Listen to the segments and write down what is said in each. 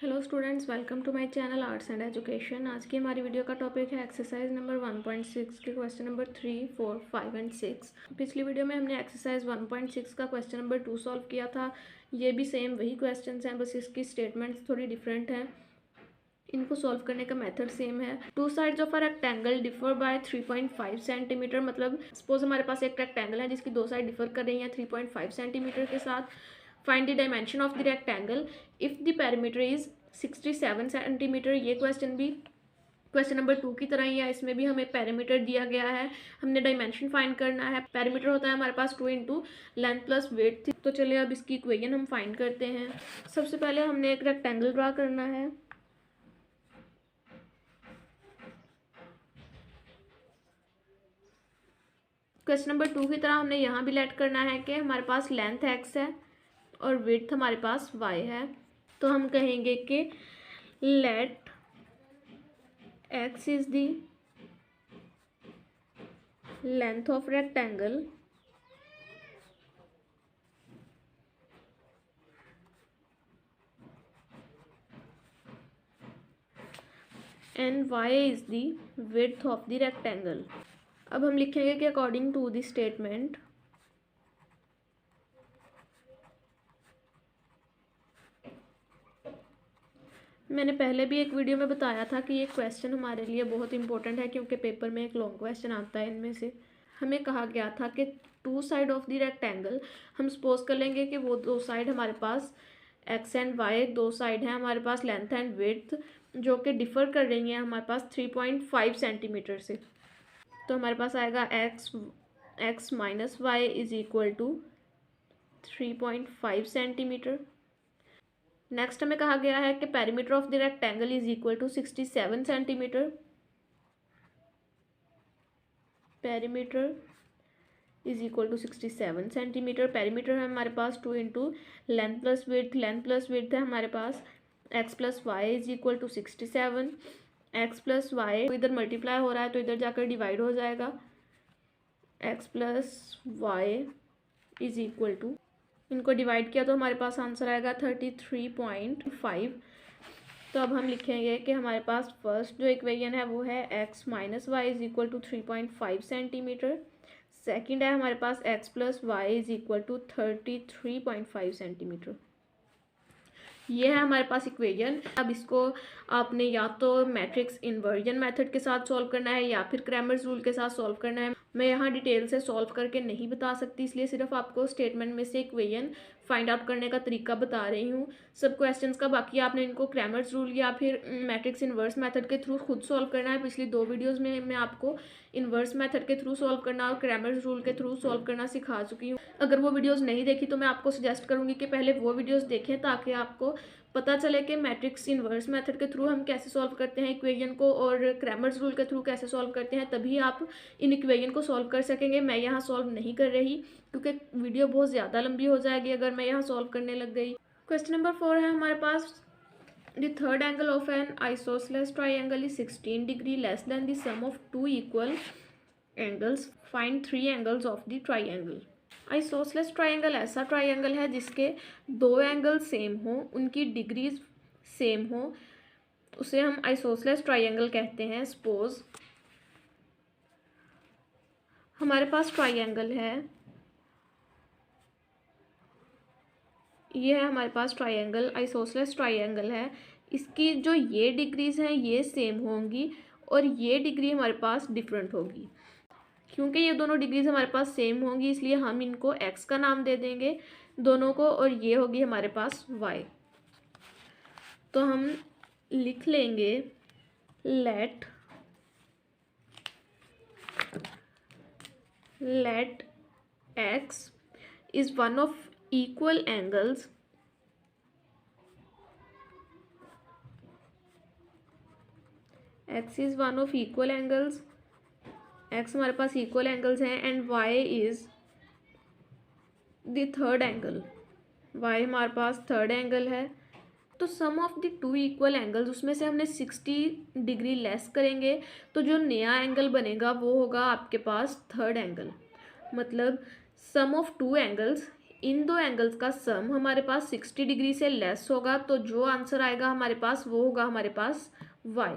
Hello students, welcome to my channel arts and education. आज की हमारी वीडियो का टॉपिक है एक्सरसाइज नंबर 1.6 के क्वेश्चन नंबर 3, 4, 5 एंड 6। पिछली वीडियो में हमने एक्सरसाइज 1.6 का क्वेश्चन नंबर 2 सॉल्व किया था। ये भी सेम वही क्वेश्चंस हैं, बस इसकी स्टेटमेंट्स थोड़ी डिफरेंट हैं। इनको सॉल्व करने का मेथड सेम है। Two sides of a rectangle differ by 3.5 centimetre. मतलब सपोज हमारे पास एक रेक्टेंगल है जिसकी दो साइड डिफर कर रही हैं 3.5 सेंटीमीटर के साथ। Find the dimension of the rectangle if the perimeter is 67 centimetre. ये क्वेश्चन भी क्वेश्चन नंबर 2 की तरह ही है। इसमें भी हमें पेरीमीटर दिया गया है, हमने डायमेंशन फाइंड करना है। पेरीमीटर होता है हमारे पास 2 इंटू लेंथ प्लस विड्थ। तो चलिए अब इसकी इक्वेशन हम फाइंड करते हैं। सबसे पहले हमने एक रेक्टेंगल ड्रा करना है। क्वेश्चन नंबर 2 की तरह हमने यहाँ भी लेट करना है कि हमारे पास लेंथ x है और विड्थ हमारे पास y है। तो हम कहेंगे कि let x is the length of rectangle and y is the width of the rectangle. अब हम लिखेंगे कि अकॉर्डिंग टू द स्टेटमेंट मैंने पहले भी एक वीडियो में बताया था कि ये क्वेश्चन हमारे लिए बहुत इंपॉर्टेंट है, क्योंकि पेपर में एक लॉन्ग क्वेश्चन आता है इनमें से। हमें कहा गया था कि two side of the rectangle, हम सपोज कर लेंगे कि वो दो साइड हमारे पास एक्स एंड वाई दो साइड हैं हमारे पास लेंथ एंड विड्थ, जो कि डिफर कर रही हैं हमारे पास 3.5 सेंटीमीटर से। तो हमारे पास आएगा x minus y is equal to 3.5 centimetre. Next हमें कहा गया है कि perimeter of the rectangle is equal to 67 centimetre. Perimeter is equal to 67 centimetre. Perimeter है हमारे पास 2 इंटू लेंथ प्लस विड्थ है हमारे पास x plus Y is equal to 67। X plus y इधर मल्टीप्लाई हो रहा है तो इधर जाकर डिवाइड हो जाएगा। x plus Y is equal to, इनको डिवाइड किया तो हमारे पास आंसर आएगा 33.5। तो अब हम लिखेंगे कि हमारे पास फर्स्ट जो इक्वेशन है वो है x minus y is equal to 3.5 centimetre. Second है हमारे पास x plus Y is equal to 33.5 centimetre. ये है हमारे पास इक्वेशन। अब इसको आपने या तो मैट्रिक्स इन्वर्जन मेथड के साथ सॉल्व करना है या फिर क्रैमर्स रूल के साथ सॉल्व करना है। मैं यहाँ डिटेल से सॉल्व करके नहीं बता सकती, इसलिए सिर्फ आपको स्टेटमेंट में से इक्वेशन फाइंड आउट करने का तरीका बता रही हूँ सब क्वेश्चंस का। बाकी आपने इनको क्रैमर्स रूल या फिर मैट्रिक्स इन्वर्स मेथड के थ्रू खुद सॉल्व करना है। पिछली 2 वीडियोज़ में मैं आपको इन्वर्स मेथड के थ्रू सॉल्व करना और क्रैमर्स रूल के थ्रू सॉल्व करना सिखा चुकी हूँ। अगर वो वीडियोज़ नहीं देखी तो मैं आपको सजेस्ट करूँगी कि पहले वो वीडियोज़ देखें, ताकि आपको पता चले कि मैट्रिक्स इन्वर्स मेथड के थ्रू हम कैसे सॉल्व करते हैं इक्वेशन को और क्रैमर्स रूल के थ्रू कैसे सॉल्व करते हैं, तभी आप इन इक्वेशन को सॉल्व कर सकेंगे। मैं यहाँ सॉल्व नहीं कर रही क्योंकि वीडियो बहुत ज़्यादा लंबी हो जाएगी अगर मैं यहाँ सॉल्व करने लग गई। क्वेश्चन नंबर 4 है हमारे पास, the third angle of an isosceles triangle is 16 degree less than the sum of 2 equal angles. Find 3 angles of the triangle. Isosceles triangle ऐसा ट्राइंगल है जिसके 2 एंगल सेम हो, उनकी डिग्रीज सेम हो, उसे हम आइसोसेलेस ट्राइंगल कहते हैं। सपोज हमारे पास ट्राइंगल है, ये है हमारे पास ट्राइंगल, आइसोसेलेस ट्राइंगल है। इसकी जो ये डिग्रीज हैं ये सेम होंगी और ये डिग्री हमारे पास डिफरेंट होगी। क्योंकि ये दोनों डिग्रीज हमारे पास सेम होंगी इसलिए हम इनको x का नाम दे देंगे दोनों को, और ये होगी हमारे पास y। तो हम लिख लेंगे let x is one of equal angles x is one of equal angles, x हमारे पास इक्वल एंगल्स हैं, and y is the third angle, y हमारे पास थर्ड एंगल है। तो sum of the 2 equal angles, उसमें से हमने 60 डिग्री लेस करेंगे तो जो नया एंगल बनेगा वो होगा आपके पास थर्ड एंगल। मतलब सम ऑफ 2 एंगल्स इन दो एंगल्स का सम हमारे पास 60 डिग्री से लेस होगा, तो जो आंसर आएगा हमारे पास वो होगा हमारे पास y।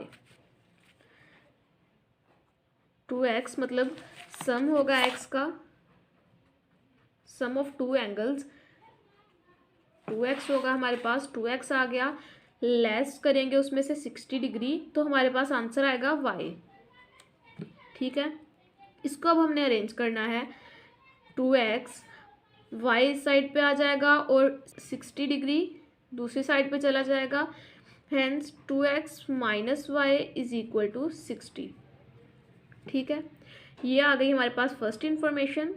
2x मतलब सम होगा x का, सम ऑफ टू एंगल्स 2x होगा हमारे पास, 2x आ गया, लेस करेंगे उसमें से 60 डिग्री, तो हमारे पास आंसर आएगा y। ठीक है, इसको अब हमने अरेंज करना है। 2x y साइड पे आ जाएगा और 60 डिग्री दूसरी साइड पे चला जाएगा, hence 2x minus y is equal to 60। ठीक है, ये आ गई हमारे पास फर्स्ट इंफॉर्मेशन।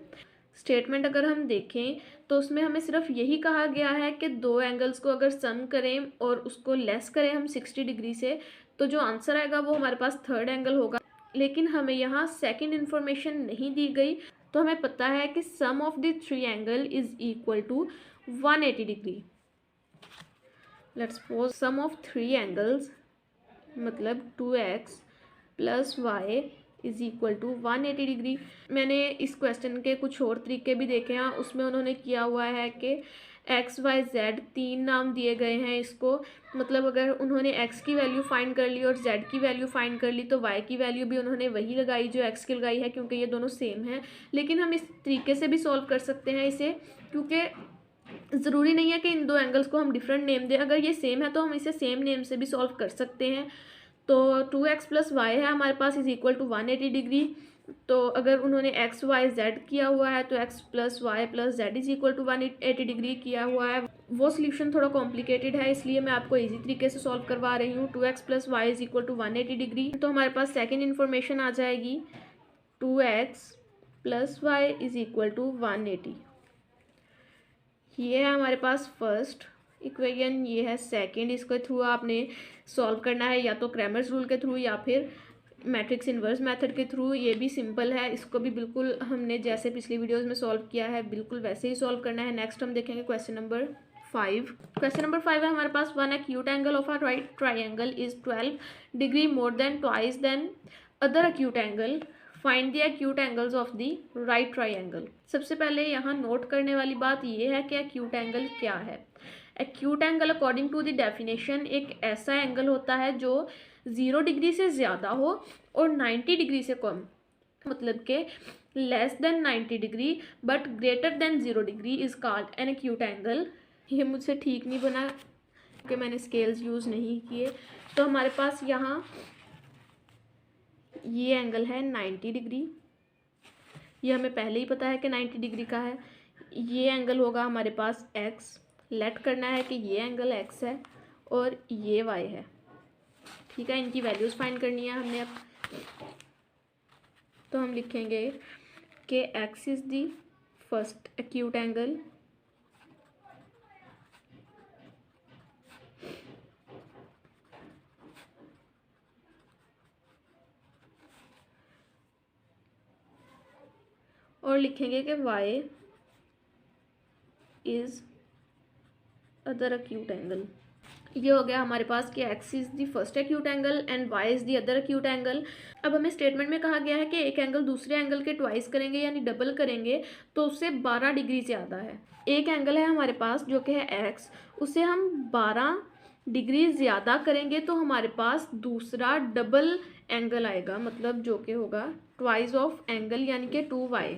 स्टेटमेंट अगर हम देखें तो उसमें हमें सिर्फ यही कहा गया है कि दो एंगल्स को अगर सम करें और उसको लेस करें हम 60 डिग्री से, तो जो आंसर आएगा वो हमारे पास थर्ड एंगल होगा। लेकिन हमें यहाँ सेकंड इंफॉर्मेशन नहीं दी गई, तो हमें पता है कि sum of the three angle is equal to 180 degree. Let's suppose sum of three angles मतलब 2x plus Y is equal to 180 degree. मैंने इस क्वेश्चन के कुछ और तरीके भी देखे हैं, उसमें उन्होंने किया हुआ है कि एक्स वाई जेड तीन नाम दिए गए हैं इसको, मतलब अगर उन्होंने x की वैल्यू फाइंड कर ली और z की वैल्यू फाइंड कर ली तो y की वैल्यू भी उन्होंने वही लगाई जो x की लगाई है, क्योंकि ये दोनों सेम हैं। लेकिन हम इस तरीके से भी सॉल्व कर सकते हैं इसे, क्योंकि ज़रूरी नहीं है कि इन दो एंगल्स को हम डिफरेंट नेम दें, अगर ये सेम है तो हम इसे सेम नेम से भी सॉल्व कर सकते हैं। तो 2x प्लस वाई है हमारे पास इज इक्वल टू 180 डिग्री, तो अगर उन्होंने एक्स वाई जेड किया हुआ है तो x plus y plus z is equal to 180 degree किया हुआ है। वो सोल्यूशन थोड़ा कॉम्प्लिकेटेड है, इसलिए मैं आपको इजी तरीके से सॉल्व करवा रही हूँ। 2x plus Y is equal to 180 degree, तो हमारे पास सेकेंड इन्फॉर्मेशन आ जाएगी 2x plus Y is equal to 180। ये है हमारे पास फर्स्ट इक्वेशन, ये है सेकंड। इसके थ्रू आपने सॉल्व करना है, या तो क्रैमर्स रूल के थ्रू या फिर मैट्रिक्स इन्वर्स मेथड के थ्रू। ये भी सिंपल है, इसको भी बिल्कुल हमने जैसे पिछली वीडियोस में सॉल्व किया है बिल्कुल वैसे ही सॉल्व करना है। नेक्स्ट हम देखेंगे क्वेश्चन नंबर 5। क्वेश्चन नंबर 5 है हमारे पास, one acute angle of a right triangle is 12 degree more than twice than other acute angle, find the acute angles of the right triangle. सबसे पहले यहाँ नोट करने वाली बात यह है कि एक्यूट एंगल क्या है। Acute angle according to the definition एक ऐसा एंगल होता है जो 0 डिग्री से ज़्यादा हो और 90 डिग्री से कम, मतलब कि less than 90 degree but greater than 0 degree is called an acute angle. ये मुझसे ठीक नहीं बना कि मैंने स्केल्स यूज़ नहीं किए। तो हमारे पास यहाँ ये एंगल है 90 डिग्री, ये हमें पहले ही पता है कि 90 डिग्री का है। ये एंगल होगा हमारे पास x, लेट करना है कि ये एंगल x है और ये y है। ठीक है, इनकी वैल्यूज़ फाइंड करनी है हमने अब। तो हम लिखेंगे कि x is the first acute angle, और लिखेंगे कि y is other acute angle. ये हो गया हमारे पास कि x is the first acute angle and y is the other acute angle. अब हमें स्टेटमेंट में कहा गया है कि एक एंगल दूसरे एंगल के ट्वाइस करेंगे यानी डबल करेंगे तो उससे 12 डिग्री ज़्यादा है। एक एंगल है हमारे पास जो कि है x, उसे हम 12 डिग्री ज़्यादा करेंगे तो हमारे पास दूसरा डबल एंगल आएगा, मतलब जो कि होगा ट्वाइस ऑफ एंगल यानी कि 2y।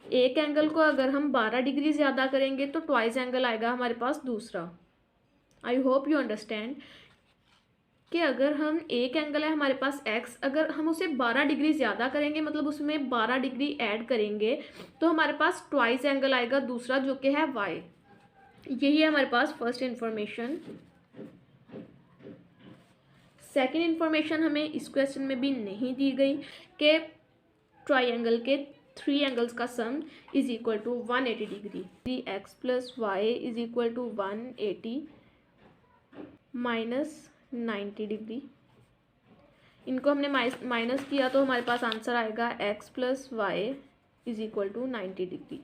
एक एंगल को अगर हम 12 डिग्री ज़्यादा करेंगे तो ट्वाइस एंगल आएगा हमारे पास दूसरा। आई होप यू अंडरस्टैंड कि अगर हम एक एंगल है हमारे पास x, अगर हम उसे 12 डिग्री ज़्यादा करेंगे मतलब उसमें 12 डिग्री ऐड करेंगे तो हमारे पास ट्वाइस एंगल आएगा दूसरा जो कि है y। यही है हमारे पास फर्स्ट इंफॉर्मेशन। सेकंड इंफॉर्मेशन हमें इस क्वेश्चन में भी नहीं दी गई कि ट्राइंगल के थ्री एंगल्स का sum is equal to 180 degree. x plus Y is equal to 180 minus 90 degree. इनको हमने माइनस किया तो हमारे पास आंसर आएगा x plus Y is equal to 90 degree.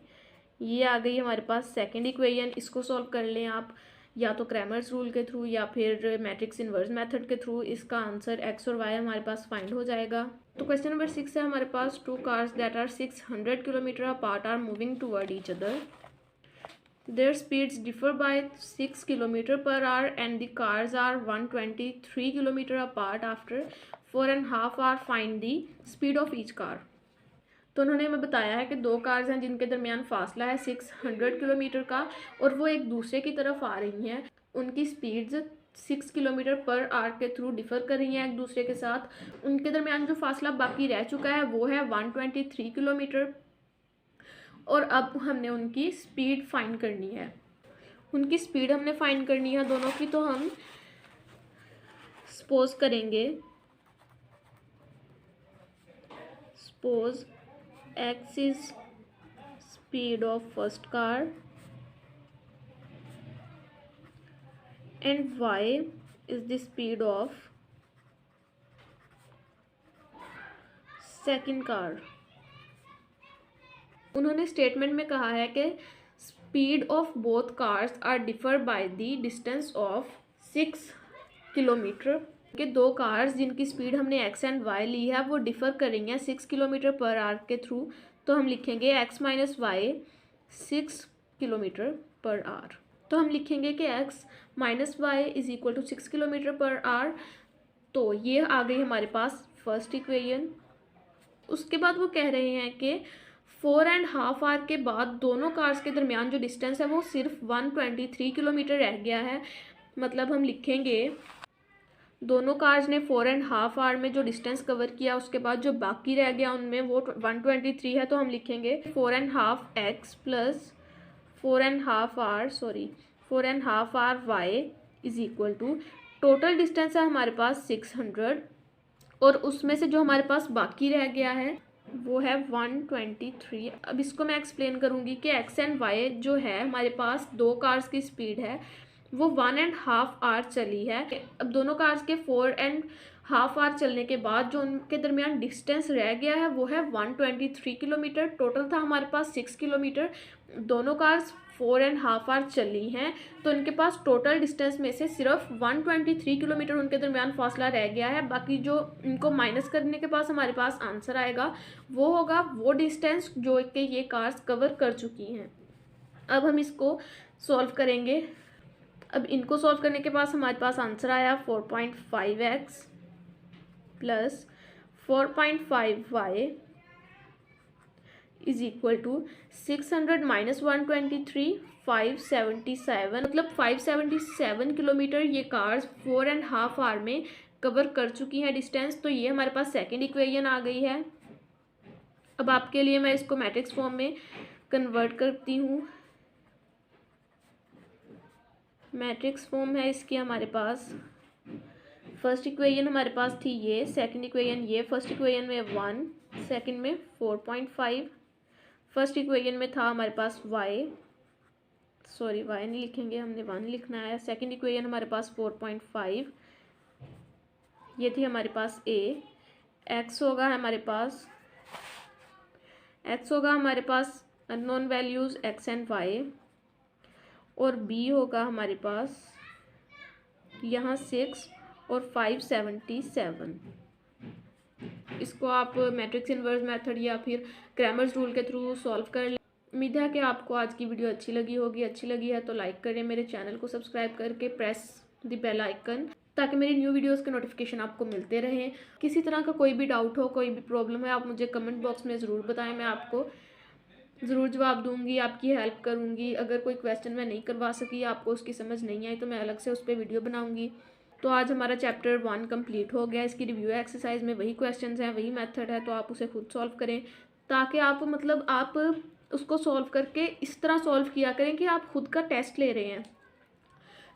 ये आ गई हमारे पास सेकंड इक्वेशन। इसको सॉल्व कर लें आप या तो क्रैमर्स रूल के थ्रू या फिर मैट्रिक्स इन्वर्स मेथड के थ्रू, इसका आंसर x और y हमारे पास फाइंड हो जाएगा। तो क्वेश्चन नंबर 6 है हमारे पास, two cars that are 600 kilometres apart are moving toward each other, Their speeds differ by 6 km/h and the cars are 123 km apart. After 4.5 hours, find the speed of each car. तो उन्होंने हमें बताया है कि दो कार्स हैं जिनके दरमियान फासला है 600 किलोमीटर का और वो एक दूसरे की तरफ आ रही हैं। उनकी स्पीड्स 6 km/h के थ्रू डिफ़र कर रही हैं एक दूसरे के साथ। उनके दरमियान जो फासला बाकी रह चुका है वो है 123 किलोमीटर और अब हमने उनकी स्पीड फाइंड करनी है। उनकी स्पीड हमने फाइंड करनी है दोनों की। तो हम सपोज करेंगे, suppose x is speed of first car and y is the speed of second car. उन्होंने स्टेटमेंट में कहा है कि speed of both cars are differ by the distance of 6 kilometre कि दो कार्स जिनकी स्पीड हमने x एंड y ली है वो डिफ़र करेंगे 6 km/h के थ्रू। तो हम लिखेंगे x माइनस वाई 6 km/h। तो हम लिखेंगे कि x minus y is equal to 6 km/h। तो ये आ गई हमारे पास फर्स्ट इक्वेशन। उसके बाद वो कह रहे हैं कि 4.5 hours के बाद दोनों कार्स के दरमियान जो डिस्टेंस है वो सिर्फ 123 किलोमीटर रह गया है। मतलब हम लिखेंगे दोनों कार्स ने 4.5 hours में जो डिस्टेंस कवर किया उसके बाद जो बाकी रह गया उनमें वो 123 है। तो हम लिखेंगे 4.5x plus 4.5 hour y is equal to total distance है हमारे पास 600 और उसमें से जो हमारे पास बाकी रह गया है वो है 123। अब इसको मैं एक्सप्लेन करूँगी कि x एंड y जो है हमारे पास दो कार्स की स्पीड है वो 1.5 hours चली है। अब दोनों कार्स के 4.5 hours चलने के बाद जो उनके दरमियान डिस्टेंस रह गया है वो है 123 किलोमीटर। टोटल था हमारे पास 6 किलोमीटर। दोनों कार्स 4.5 hours चली हैं तो उनके पास टोटल डिस्टेंस में से सिर्फ 123 किलोमीटर उनके दरमियान फासला रह गया है। बाकी जो इनको माइनस करने के पास हमारे पास आंसर आएगा वो होगा वो डिस्टेंस जो कि ये कार्स कवर कर चुकी हैं। अब हम इसको सॉल्व करेंगे। अब इनको सॉल्व करने के पास हमारे पास आंसर आया 4.5x plus 4.5y is equal to 600 minus 123 577। मतलब 577 किलोमीटर ये कार्स 4.5 hours में कवर कर चुकी हैं डिस्टेंस। तो ये हमारे पास सेकंड इक्वेशन आ गई है। अब आपके लिए मैं इसको मैट्रिक्स फॉर्म में कन्वर्ट करती हूँ। मैट्रिक्स फॉर्म है इसकी हमारे पास। फर्स्ट इक्वेशन हमारे पास थी ये, सेकंड इक्वेशन ये, फर्स्ट इक्वेशन में 1, सेकंड में 4.5। फर्स्ट इक्वेशन में था हमारे पास y नहीं लिखेंगे, हमने 1 लिखना है। सेकंड इक्वेशन हमारे पास 4.5, ये थी हमारे पास a। x होगा हमारे पास unknown values x and y और b होगा हमारे पास यहाँ 6 और 577। इसको आप मैट्रिक्स इनवर्स मेथड या फिर क्रैमर्स रूल के थ्रू सॉल्व कर लें। उम्मीद है कि आपको आज की वीडियो अच्छी लगी होगी। अच्छी लगी है तो लाइक करें, मेरे चैनल को सब्सक्राइब करके प्रेस द बेल आइकन ताकि मेरी न्यू वीडियोस के नोटिफिकेशन आपको मिलते रहें। किसी तरह का कोई भी डाउट हो, कोई भी प्रॉब्लम है, आप मुझे कमेंट बॉक्स में ज़रूर बताएं। मैं आपको ज़रूर जवाब दूंगी, आपकी हेल्प करूंगी। अगर कोई क्वेश्चन मैं नहीं करवा सकी, आपको उसकी समझ नहीं आई तो मैं अलग से उस पर वीडियो बनाऊंगी। तो आज हमारा चैप्टर 1 कंप्लीट हो गया। इसकी रिव्यू एक्सरसाइज में वही क्वेश्चंस हैं, वही मेथड है, तो आप उसे खुद सॉल्व करें ताकि आप उसको सॉल्व करके इस तरह सॉल्व किया करें कि आप खुद का टेस्ट ले रहे हैं।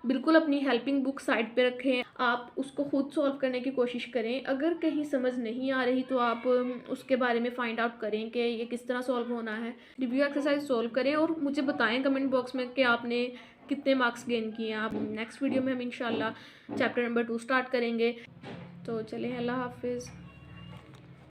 बिल्कुल अपनी हेल्पिंग बुक साइड पे रखें, आप उसको खुद सॉल्व करने की कोशिश करें। अगर कहीं समझ नहीं आ रही तो आप उसके बारे में फाइंड आउट करें कि ये किस तरह सॉल्व होना है। रिव्यू एक्सरसाइज सॉल्व करें और मुझे बताएं कमेंट बॉक्स में कि आपने कितने मार्क्स गेन किए हैं। आप नेक्स्ट वीडियो में हम इंशाल्लाह चैप्टर नंबर 2 स्टार्ट करेंगे। तो चलें, अल्लाह हाफिज़।